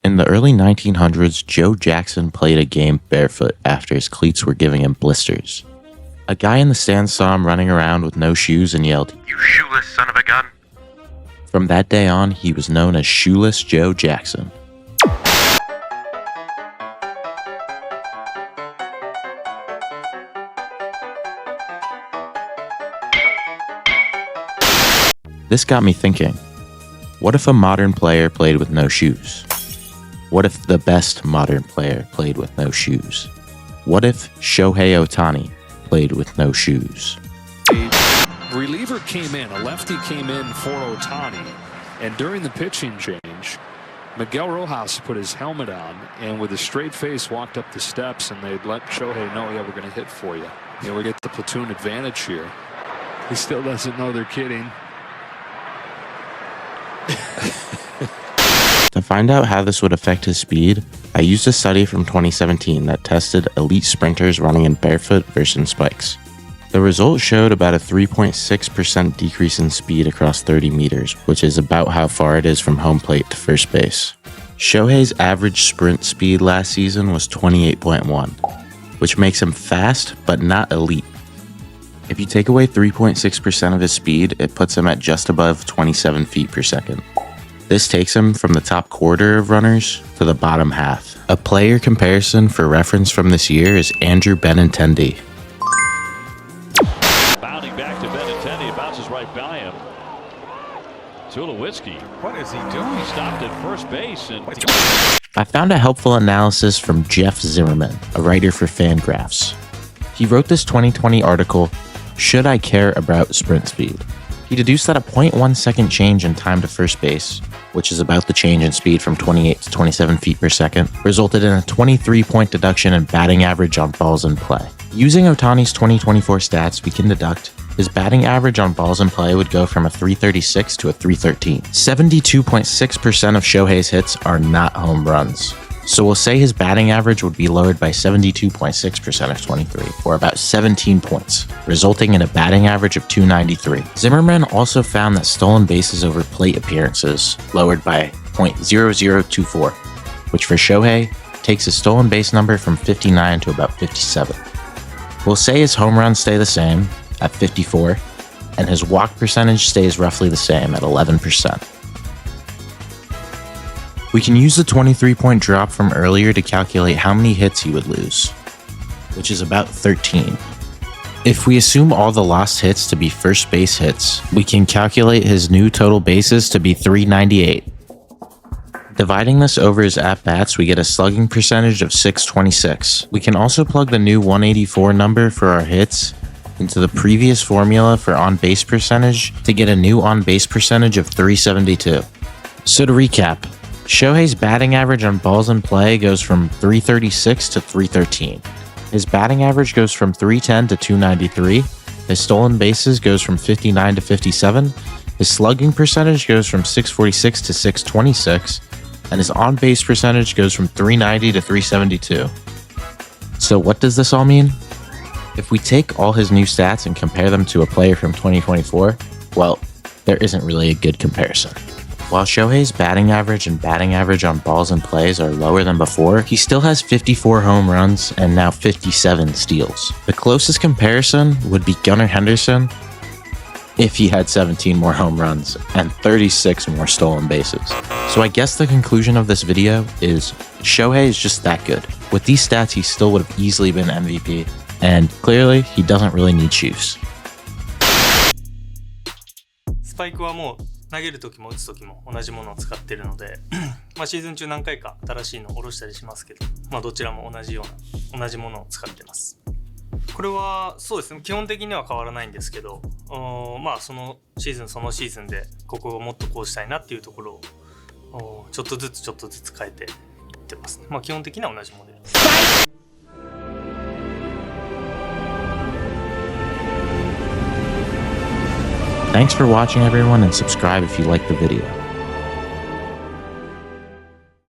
In the early 1900s, Joe Jackson played a game barefoot after his cleats were giving him blisters. A guy in the stands saw him running around with no shoes and yelled, "You shoeless son of a gun!" From that day on, he was known as Shoeless Joe Jackson. This got me thinking, what if a modern player played with no shoes? What if the best modern player played with no shoes? What if Shohei Ohtani played with no shoes? A reliever came in, a lefty came in for Ohtani, and during the pitching change, Miguel Rojas put his helmet on and with a straight face walked up the steps, and they'd let Shohei know, yeah, we're going to hit for you. You know, we get the platoon advantage here. He still doesn't know they're kidding. To find out how this would affect his speed, I used a study from 2017 that tested elite sprinters running in barefoot versus in spikes. The results showed about a 3.6% decrease in speed across 30 meters, which is about how far it is from home plate to first base. Shohei's average sprint speed last season was 28.1, which makes him fast but not elite. If you take away 3.6% of his speed, it puts him at just above 27 feet per second. This takes him from the top quarter of runners to the bottom half. A player comparison for reference from this year is Andrew Benintendi. Bounding back to Benintendi, bounces right by him. Tulowitzki. What is he doing? He stopped at first base. And I found a helpful analysis from Jeff Zimmerman, a writer for Fangraphs. He wrote this 2020 article, "Should I Care About Sprint Speed?" He deduced that a 0.1 second change in time to first base, which is about the change in speed from 28 to 27 feet per second, resulted in a 23-point deduction in batting average on balls in play. Using Ohtani's 2024 stats, we can deduct his batting average on balls in play would go from a 336 to a 313. 72.6% of Shohei's hits are not home runs. So we'll say his batting average would be lowered by 72.6% of 23, or about 17 points, resulting in a batting average of 293. Zimmerman also found that stolen bases over plate appearances lowered by 0.0024, which for Shohei takes his stolen base number from 59 to about 57. We'll say his home runs stay the same at 54, and his walk percentage stays roughly the same at 11%. We can use the 23-point drop from earlier to calculate how many hits he would lose, which is about 13. If we assume all the lost hits to be first base hits, we can calculate his new total bases to be 398. Dividing this over his at-bats, we get a slugging percentage of 626. We can also plug the new 184 number for our hits into the previous formula for on-base percentage to get a new on-base percentage of 372. So to recap, Shohei's batting average on balls in play goes from 336 to 313. His batting average goes from 310 to 293. His stolen bases goes from 59 to 57. His slugging percentage goes from 646 to 626. And his on-base percentage goes from 390 to 372. So what does this all mean? If we take all his new stats and compare them to a player from 2024, well, there isn't really a good comparison. While Shohei's batting average and batting average on balls and plays are lower than before, he still has 54 home runs and now 57 steals. The closest comparison would be Gunnar Henderson if he had 17 more home runs and 36 more stolen bases. So I guess the conclusion of this video is Shohei is just that good. With these stats, he still would have easily been MVP, and clearly he doesn't really need shoes. スパイクはもう投げるときも打つときも同じものを使っているのでシーズン中何回か新しいのを下ろしたりしますけど、どちらも同じものを使ってます。これはそうですね、基本的には変わらないんですけど、そのシーズンでここをもっとこうしたいなっていうところをちょっとずつ変えていってますね。基本的には同じモデルです。Thanks for watching everyone, and subscribe if you liked the video.